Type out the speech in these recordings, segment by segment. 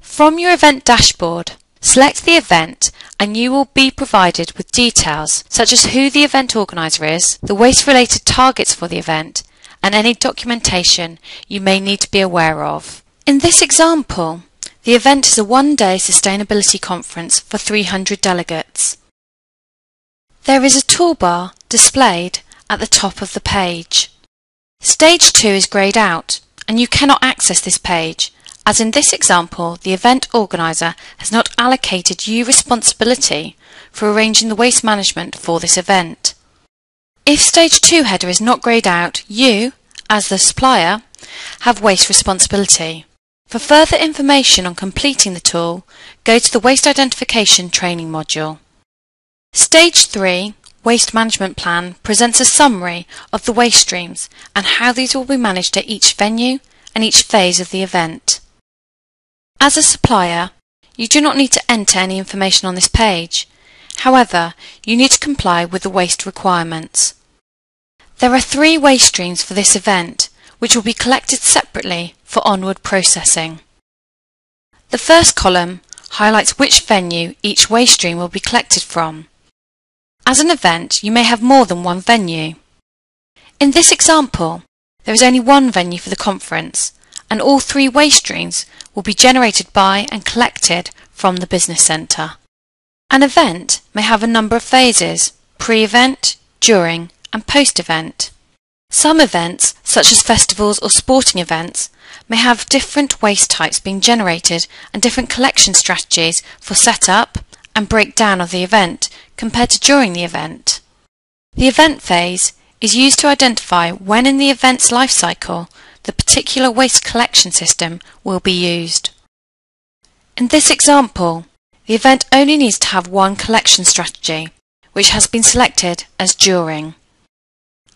From your event dashboard, select the event and you will be provided with details such as who the event organiser is, the waste-related targets for the event, and any documentation you may need to be aware of. In this example, the event is a one-day sustainability conference for 300 delegates. There is a toolbar displayed at the top of the page. Stage 2 is greyed out, and you cannot access this page, as in this example the event organiser has not allocated you responsibility for arranging the waste management for this event. If Stage 2 header is not greyed out, you, as the supplier, have waste responsibility. For further information on completing the tool, go to the Waste Identification training module. Stage 3, Waste Management Plan, presents a summary of the waste streams and how these will be managed at each venue and each phase of the event. As a supplier, you do not need to enter any information on this page. However, you need to comply with the waste requirements. There are 3 waste streams for this event, which will be collected separately for onward processing. The first column highlights which venue each waste stream will be collected from. As an event, you may have more than one venue. In this example, there is only one venue for the conference, and all 3 waste streams will be generated by and collected from the business centre. An event may have a number of phases: pre-event, during, and post-event. Some events, such as festivals or sporting events, may have different waste types being generated and different collection strategies for setup and breakdown of the event compared to during the event. The event phase is used to identify when in the event's life cycle the particular waste collection system will be used. In this example, the event only needs to have one collection strategy, which has been selected as during.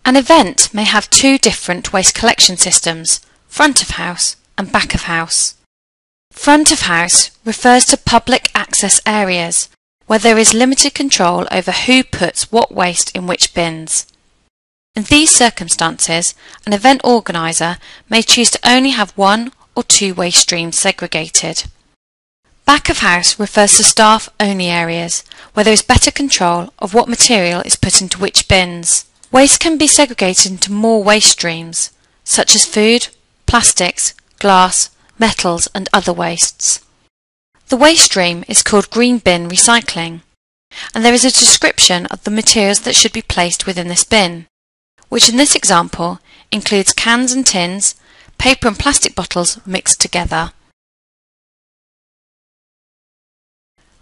An event may have 2 different waste collection systems, front of house and back of house. Front of house refers to public access areas where there is limited control over who puts what waste in which bins. In these circumstances, an event organiser may choose to only have 1 or 2 waste streams segregated. Back of house refers to staff-only areas where there is better control of what material is put into which bins. Waste can be segregated into more waste streams, such as food, plastics, glass, metals and other wastes. The waste stream is called green bin recycling, and there is a description of the materials that should be placed within this bin, which in this example includes cans and tins, paper and plastic bottles mixed together.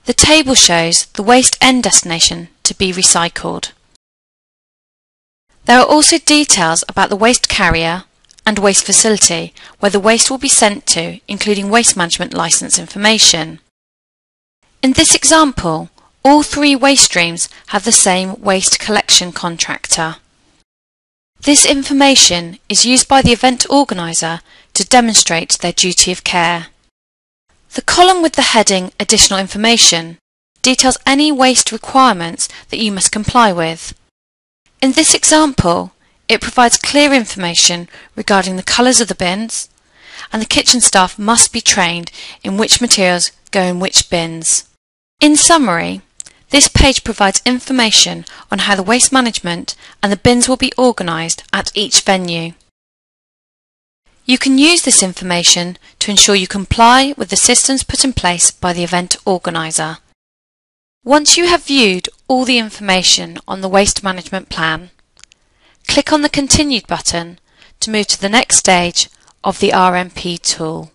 The table shows the waste end destination to be recycled. There are also details about the waste carrier and waste facility where the waste will be sent to, including waste management licence information. In this example, all 3 waste streams have the same waste collection contractor. This information is used by the event organiser to demonstrate their duty of care. The column with the heading Additional Information details any waste requirements that you must comply with. In this example, it provides clear information regarding the colours of the bins, and the kitchen staff must be trained in which materials go in which bins. In summary, this page provides information on how the waste management and the bins will be organised at each venue. You can use this information to ensure you comply with the systems put in place by the event organiser. Once you have viewed all the information on the waste management plan, click on the Continued button to move to the next stage of the RMP tool.